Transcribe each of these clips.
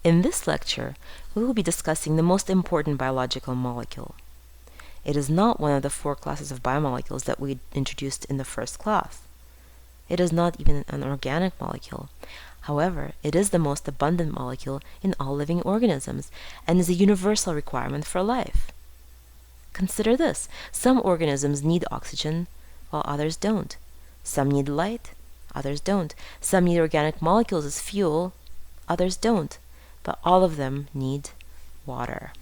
In this lecture, we will be discussing the most important biological molecule. It is not one of the 4 classes of biomolecules that we introduced in the first class. It is not even an organic molecule. However, it is the most abundant molecule in all living organisms and is a universal requirement for life. Consider this: some organisms need oxygen, while others don't. Some need light, others don't. Some need organic molecules as fuel, others don't. But all of them need water.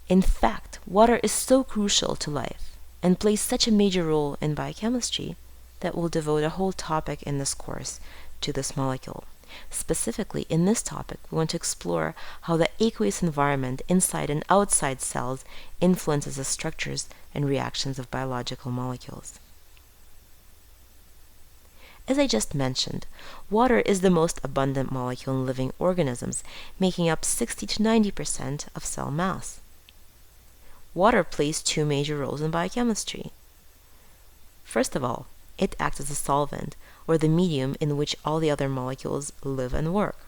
In fact, water is so crucial to life and plays such a major role in biochemistry that we'll devote a whole topic in this course to this molecule. Specifically, in this topic, we want to explore how the aqueous environment inside and outside cells influences the structures and reactions of biological molecules. As I just mentioned, water is the most abundant molecule in living organisms, making up 60 to 90% of cell mass. Water plays 2 major roles in biochemistry. First of all, it acts as a solvent, or the medium in which all the other molecules live and work.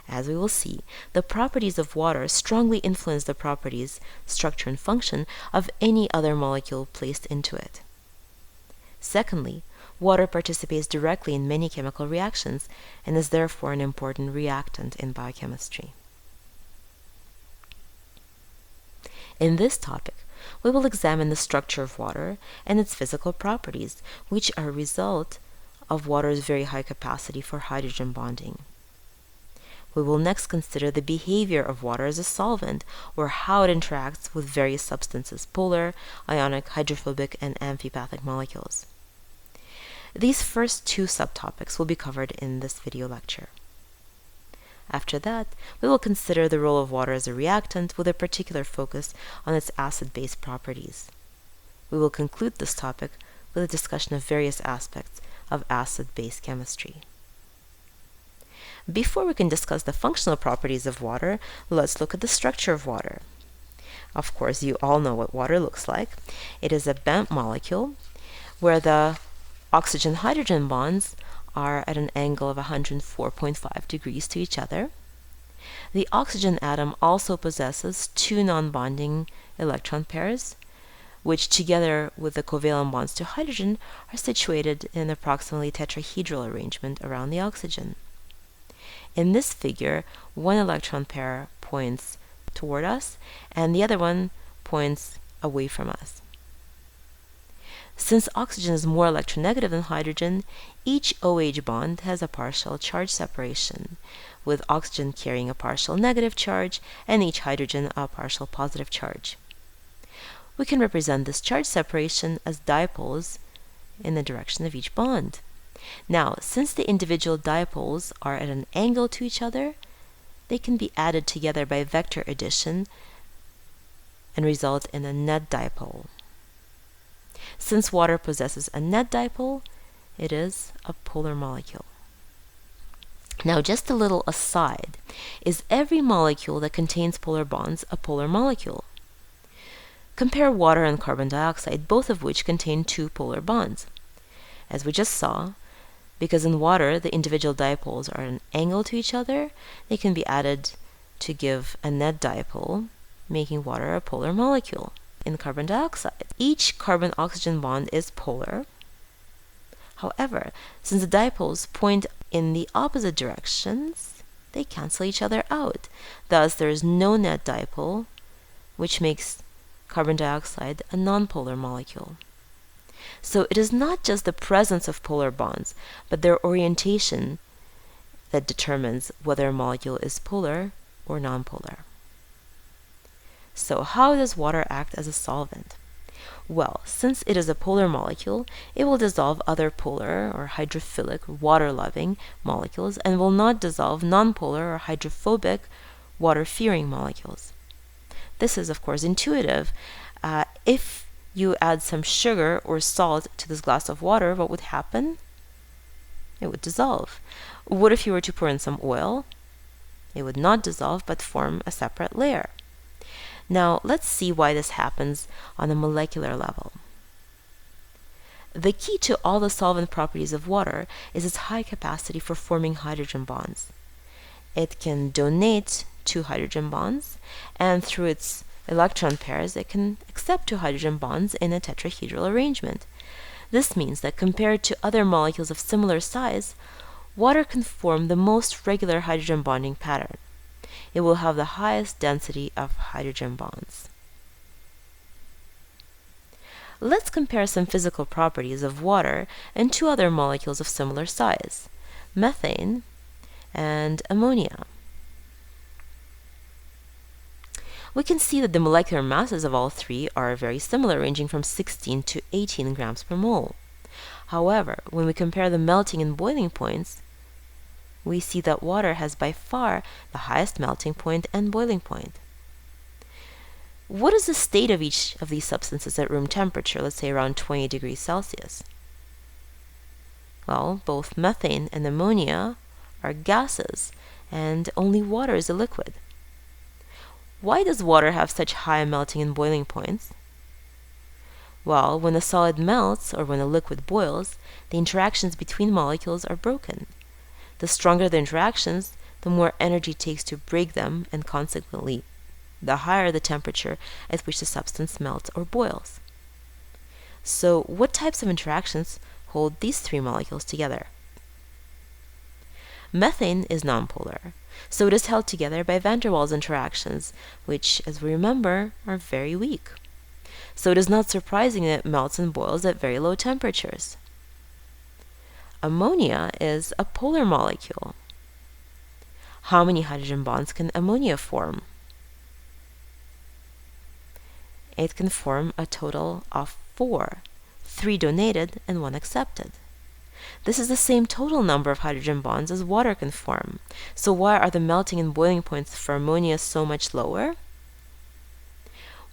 As we will see, the properties of water strongly influence the properties, structure, and function of any other molecule placed into it. Secondly, water participates directly in many chemical reactions and is therefore an important reactant in biochemistry. In this topic, we will examine the structure of water and its physical properties, which are a result of water's very high capacity for hydrogen bonding. We will next consider the behavior of water as a solvent, or how it interacts with various substances, polar, ionic, hydrophobic, and amphipathic molecules. These first 2 subtopics will be covered in this video lecture. After that, we will consider the role of water as a reactant with a particular focus on its acid-base properties. We will conclude this topic with a discussion of various aspects of acid-base chemistry. Before we can discuss the functional properties of water, let's look at the structure of water. Of course, you all know what water looks like. It is a bent molecule where the oxygen-hydrogen bonds are at an angle of 104.5 degrees to each other. The oxygen atom also possesses 2 non-bonding electron pairs, which together with the covalent bonds to hydrogen are situated in approximately tetrahedral arrangement around the oxygen. In this figure, 1 electron pair points toward us and the other one points away from us. Since oxygen is more electronegative than hydrogen, each OH bond has a partial charge separation, with oxygen carrying a partial negative charge and each hydrogen a partial positive charge. We can represent this charge separation as dipoles in the direction of each bond. Now, since the individual dipoles are at an angle to each other, they can be added together by vector addition and result in a net dipole. Since water possesses a net dipole, it is a polar molecule. Now, just a little aside, is every molecule that contains polar bonds a polar molecule? Compare water and carbon dioxide, both of which contain 2 polar bonds. As we just saw, because in water the individual dipoles are at an angle to each other, they can be added to give a net dipole, making water a polar molecule. In carbon dioxide, each carbon-oxygen bond is polar. However, since the dipoles point in the opposite directions, they cancel each other out. Thus, there is no net dipole, which makes carbon dioxide a nonpolar molecule. So it is not just the presence of polar bonds, but their orientation that determines whether a molecule is polar or nonpolar. So how does water act as a solvent? Well, since it is a polar molecule, it will dissolve other polar or hydrophilic water-loving molecules and will not dissolve nonpolar or hydrophobic water-fearing molecules. This is, of course, intuitive. If you add some sugar or salt to this glass of water, what would happen? It would dissolve. What if you were to pour in some oil? It would not dissolve but form a separate layer. Now, let's see why this happens on a molecular level. The key to all the solvent properties of water is its high capacity for forming hydrogen bonds. It can donate 2 hydrogen bonds, and through its electron pairs, it can accept 2 hydrogen bonds in a tetrahedral arrangement. This means that compared to other molecules of similar size, water can form the most regular hydrogen bonding pattern. It will have the highest density of hydrogen bonds. Let's compare some physical properties of water and 2 other molecules of similar size, methane and ammonia. We can see that the molecular masses of all three are very similar, ranging from 16 to 18 grams per mole. However, when we compare the melting and boiling points, we see that water has by far the highest melting point and boiling point. What is the state of each of these substances at room temperature, let's say around 20 degrees Celsius? Well, both methane and ammonia are gases, and only water is a liquid. Why does water have such high melting and boiling points? Well, when a solid melts or when a liquid boils, the interactions between molecules are broken. The stronger the interactions, the more energy it takes to break them, and consequently, the higher the temperature at which the substance melts or boils. So, what types of interactions hold these three molecules together? Methane is nonpolar, so it is held together by van der Waals interactions, which, as we remember, are very weak. So it is not surprising that it melts and boils at very low temperatures. Ammonia is a polar molecule. How many hydrogen bonds can ammonia form? It can form a total of 4, 3 donated and 1 accepted. This is the same total number of hydrogen bonds as water can form. So why are the melting and boiling points for ammonia so much lower?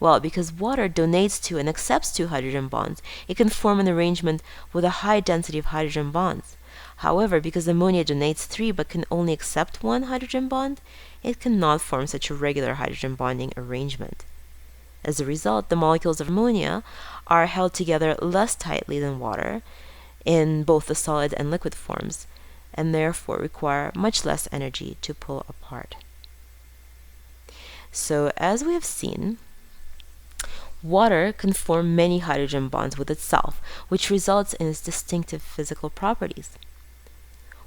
Well, because water donates 2 and accepts 2 hydrogen bonds, it can form an arrangement with a high density of hydrogen bonds. However, because ammonia donates 3 but can only accept 1 hydrogen bond, it cannot form such a regular hydrogen bonding arrangement. As a result, the molecules of ammonia are held together less tightly than water in both the solid and liquid forms, and therefore require much less energy to pull apart. So, as we have seen, water can form many hydrogen bonds with itself, which results in its distinctive physical properties.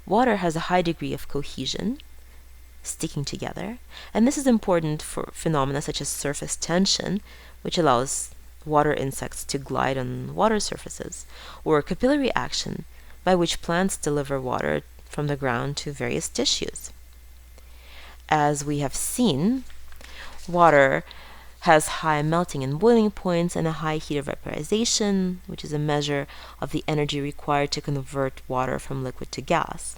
Water has a high degree of cohesion, sticking together, and this is important for phenomena such as surface tension, which allows water insects to glide on water surfaces, or capillary action, by which plants deliver water from the ground to various tissues. As we have seen, water has high melting and boiling points and a high heat of vaporization, which is a measure of the energy required to convert water from liquid to gas.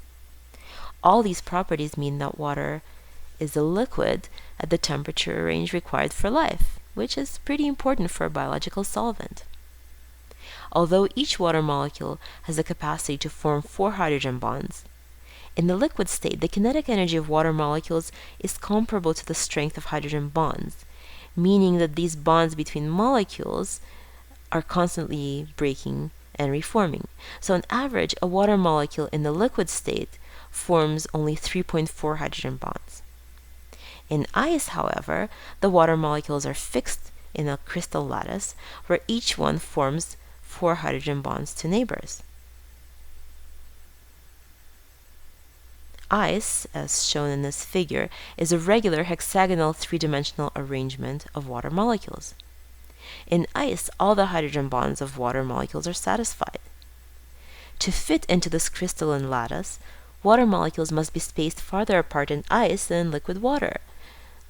All these properties mean that water is a liquid at the temperature range required for life, which is pretty important for a biological solvent. Although each water molecule has the capacity to form 4 hydrogen bonds, in the liquid state, the kinetic energy of water molecules is comparable to the strength of hydrogen bonds, meaning that these bonds between molecules are constantly breaking and reforming. So on average, a water molecule in the liquid state forms only 3.4 hydrogen bonds. In ice, however, the water molecules are fixed in a crystal lattice where each one forms 4 hydrogen bonds to neighbors. Ice, as shown in this figure, is a regular hexagonal 3-dimensional arrangement of water molecules. In ice, all the hydrogen bonds of water molecules are satisfied. To fit into this crystalline lattice, water molecules must be spaced farther apart in ice than in liquid water.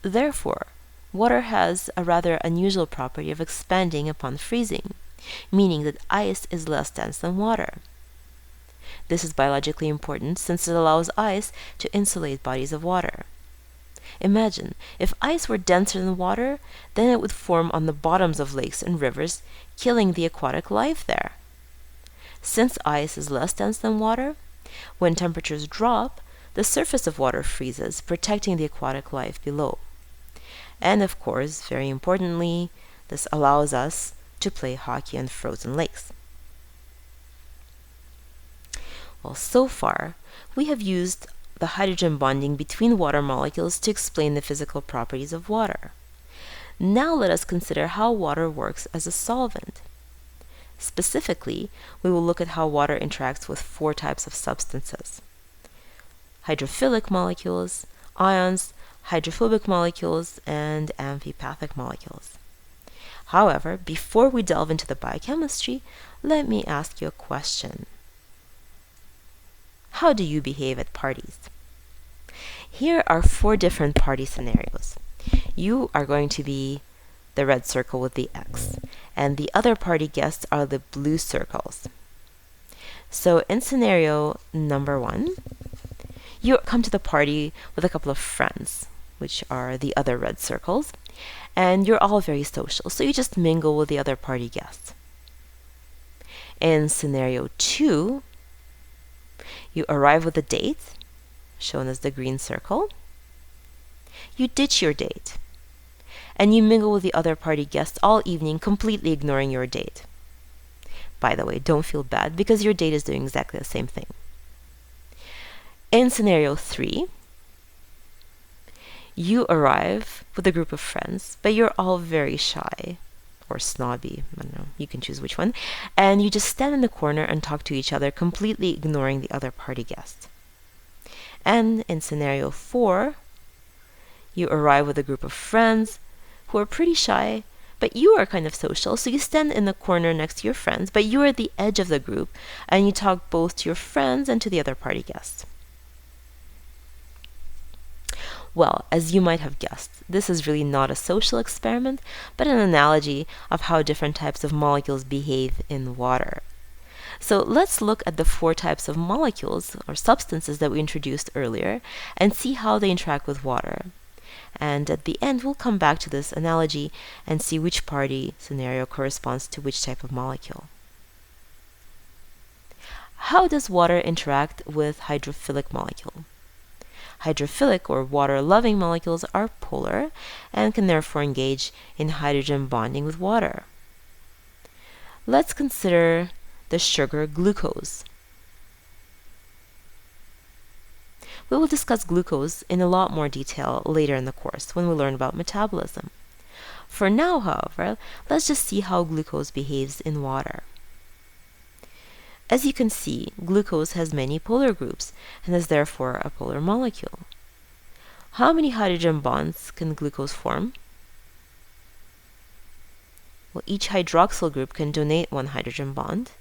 Therefore, water has a rather unusual property of expanding upon freezing, meaning that ice is less dense than water. This is biologically important since it allows ice to insulate bodies of water. Imagine, if ice were denser than water, then it would form on the bottoms of lakes and rivers, killing the aquatic life there. Since ice is less dense than water, when temperatures drop, the surface of water freezes, protecting the aquatic life below. And of course, very importantly, this allows us to play hockey on frozen lakes. Well, so far, we have used the hydrogen bonding between water molecules to explain the physical properties of water. Now let us consider how water works as a solvent. Specifically, we will look at how water interacts with 4 types of substances: hydrophilic molecules, ions, hydrophobic molecules, and amphipathic molecules. However, before we delve into the biochemistry, let me ask you a question. How do you behave at parties? Here are 4 different party scenarios. You are going to be the red circle with the X, and the other party guests are the blue circles. So in scenario number 1, you come to the party with a couple of friends, which are the other red circles, and you're all very social, so you just mingle with the other party guests. In scenario 2, you arrive with a date, shown as the green circle. You ditch your date, and you mingle with the other party guests all evening, completely ignoring your date. By the way, don't feel bad, because your date is doing exactly the same thing. In scenario 3, you arrive with a group of friends, but you're all very shy or snobby, I don't know, you can choose which one, and you just stand in the corner and talk to each other, completely ignoring the other party guests. And in scenario 4, you arrive with a group of friends who are pretty shy, but you are kind of social, so you stand in the corner next to your friends, but you are at the edge of the group, and you talk both to your friends and to the other party guests. Well, as you might have guessed, this is really not a social experiment, but an analogy of how different types of molecules behave in water. So let's look at the 4 types of molecules or substances that we introduced earlier and see how they interact with water. And at the end, we'll come back to this analogy and see which party scenario corresponds to which type of molecule. How does water interact with hydrophilic molecule? Hydrophilic or water-loving molecules are polar and can therefore engage in hydrogen bonding with water. Let's consider the sugar glucose. We will discuss glucose in a lot more detail later in the course when we learn about metabolism. For now, however, let's just see how glucose behaves in water. As you can see, glucose has many polar groups and is therefore a polar molecule. How many hydrogen bonds can glucose form? Well, each hydroxyl group can donate 1 hydrogen bond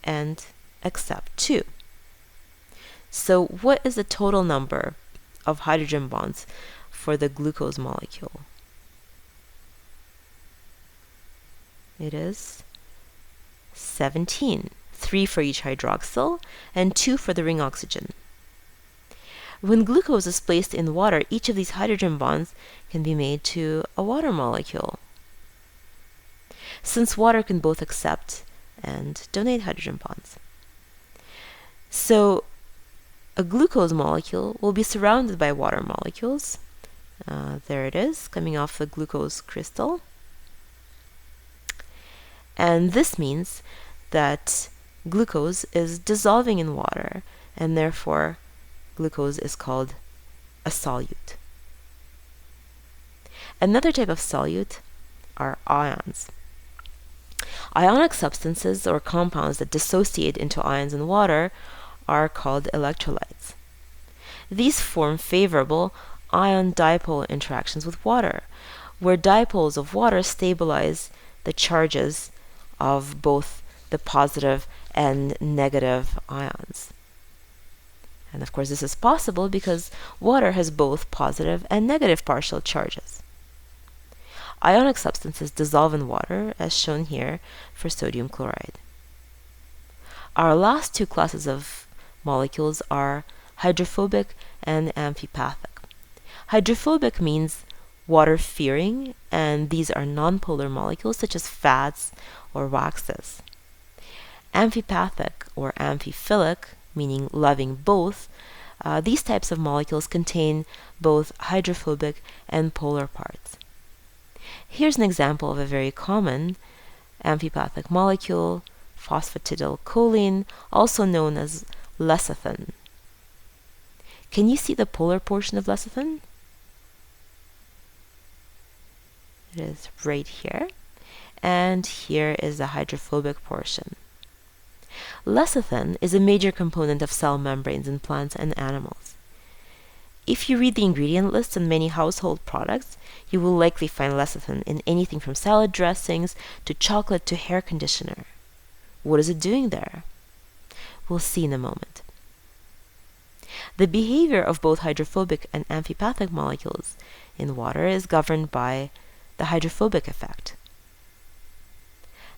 and accept 2. So what is the total number of hydrogen bonds for the glucose molecule? It is 17. 3 for each hydroxyl, and 2 for the ring oxygen. When glucose is placed in water, each of these hydrogen bonds can be made to a water molecule, since water can both accept and donate hydrogen bonds. So a glucose molecule will be surrounded by water molecules. There it is, coming off the glucose crystal. And this means that glucose is dissolving in water, and therefore glucose is called a solute. Another type of solute are ions. Ionic substances or compounds that dissociate into ions in water are called electrolytes. These form favorable ion-dipole interactions with water, where dipoles of water stabilize the charges of both the positive and negative ions. And of course, this is possible because water has both positive and negative partial charges. Ionic substances dissolve in water, as shown here for sodium chloride. Our last 2 classes of molecules are hydrophobic and amphipathic. Hydrophobic means water-fearing, and these are nonpolar molecules such as fats or waxes. Amphipathic or amphiphilic, meaning loving both, these types of molecules contain both hydrophobic and polar parts. Here's an example of a very common amphipathic molecule, phosphatidylcholine, also known as lecithin. Can you see the polar portion of lecithin? It is right here. And here is the hydrophobic portion. Lecithin is a major component of cell membranes in plants and animals. If you read the ingredient list on many household products, you will likely find lecithin in anything from salad dressings to chocolate to hair conditioner. What is it doing there? We'll see in a moment. The behavior of both hydrophobic and amphipathic molecules in water is governed by the hydrophobic effect.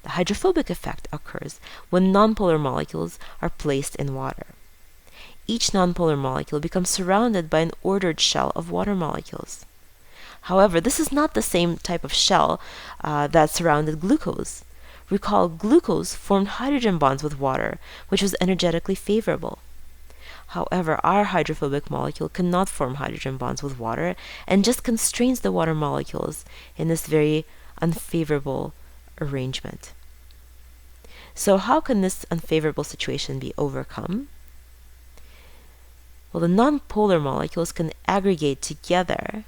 The hydrophobic effect occurs when nonpolar molecules are placed in water. Each nonpolar molecule becomes surrounded by an ordered shell of water molecules. However, this is not the same type of shell that surrounded glucose. Recall, glucose formed hydrogen bonds with water, which was energetically favorable. However, our hydrophobic molecule cannot form hydrogen bonds with water and just constrains the water molecules in this very unfavorable arrangement. So how can this unfavorable situation be overcome? Well, the nonpolar molecules can aggregate together,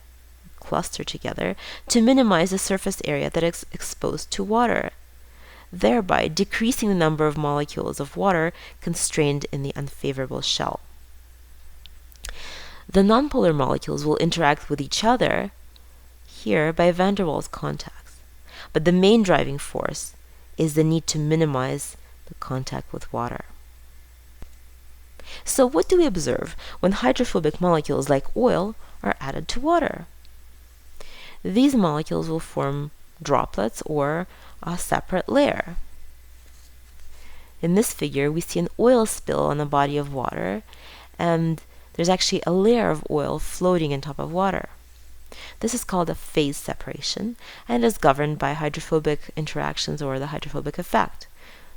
cluster together, to minimize the surface area that is exposed to water, thereby decreasing the number of molecules of water constrained in the unfavorable shell. The nonpolar molecules will interact with each other here by van der Waals contacts. But the main driving force is the need to minimize the contact with water. So what do we observe when hydrophobic molecules like oil are added to water? These molecules will form droplets or a separate layer. In this figure, we see an oil spill on a body of water, and there's actually a layer of oil floating on top of water. This is called a phase separation and is governed by hydrophobic interactions or the hydrophobic effect,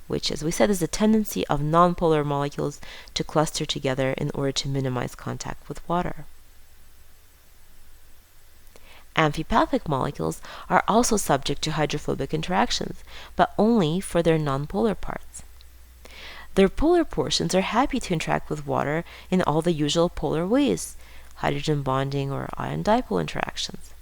which, as we said, is the tendency of nonpolar molecules to cluster together in order to minimize contact with water. Amphipathic molecules are also subject to hydrophobic interactions, but only for their nonpolar parts. Their polar portions are happy to interact with water in all the usual polar ways, hydrogen bonding or ion dipole interactions.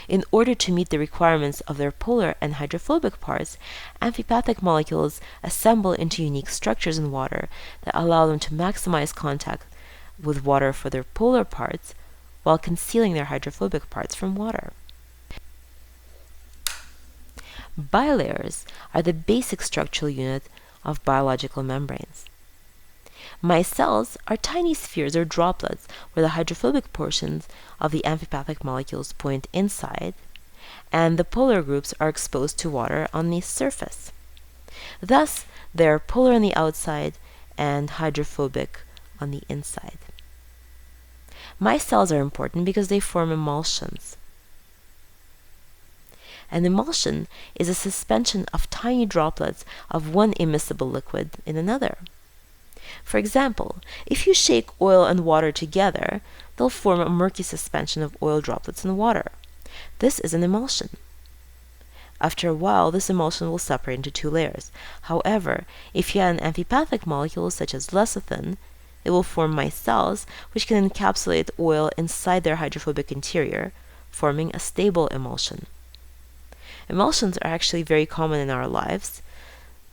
In order to meet the requirements of their polar and hydrophobic parts, amphipathic molecules assemble into unique structures in water that allow them to maximize contact with water for their polar parts while concealing their hydrophobic parts from water. Bilayers are the basic structural unit of biological membranes. Micelles are tiny spheres or droplets where the hydrophobic portions of the amphipathic molecules point inside, and the polar groups are exposed to water on the surface. Thus, they are polar on the outside and hydrophobic on the inside. Micelles are important because they form emulsions. An emulsion is a suspension of tiny droplets of one immiscible liquid in another. For example, if you shake oil and water together, they'll form a murky suspension of oil droplets in water. This is an emulsion. After a while, this emulsion will separate into two layers. However, if you add an amphipathic molecule such as lecithin, it will form micelles, which can encapsulate oil inside their hydrophobic interior, forming a stable emulsion. Emulsions are actually very common in our lives.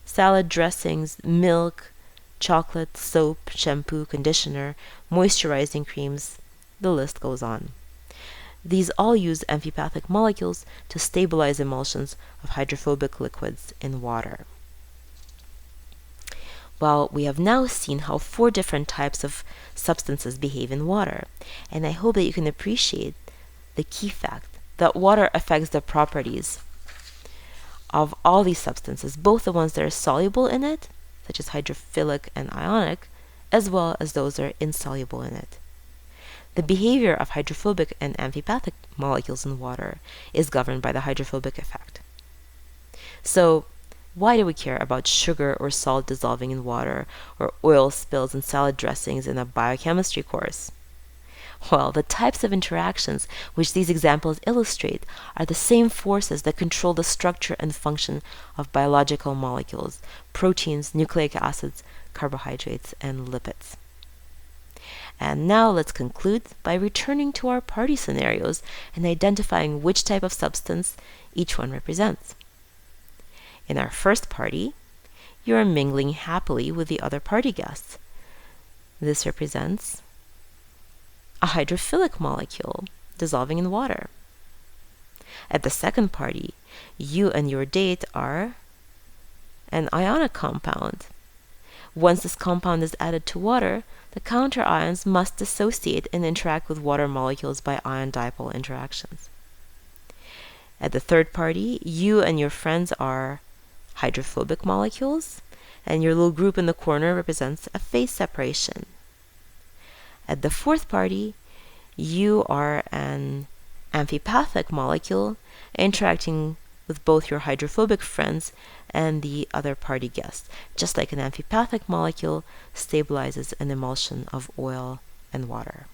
Salad dressings, milk, chocolate, soap, shampoo, conditioner, moisturizing creams, the list goes on. These all use amphipathic molecules to stabilize emulsions of hydrophobic liquids in water. Well, we have now seen how 4 different types of substances behave in water, and I hope that you can appreciate the key fact that water affects the properties of all these substances, both the ones that are soluble in it, such as hydrophilic and ionic, as well as those that are insoluble in it. The behavior of hydrophobic and amphipathic molecules in water is governed by the hydrophobic effect. So, why do we care about sugar or salt dissolving in water, or oil spills in salad dressings in a biochemistry course? Well, the types of interactions which these examples illustrate are the same forces that control the structure and function of biological molecules, proteins, nucleic acids, carbohydrates, and lipids. And now let's conclude by returning to our party scenarios and identifying which type of substance each one represents. In our first party, you are mingling happily with the other party guests. This represents a hydrophilic molecule dissolving in water. At the second party, you and your date are an ionic compound. Once this compound is added to water, the counter ions must dissociate and interact with water molecules by ion-dipole interactions. At the third party, you and your friends are hydrophobic molecules, and your little group in the corner represents a phase separation. At the fourth party, you are an amphipathic molecule interacting with both your hydrophobic friends and the other party guests, just like an amphipathic molecule stabilizes an emulsion of oil and water.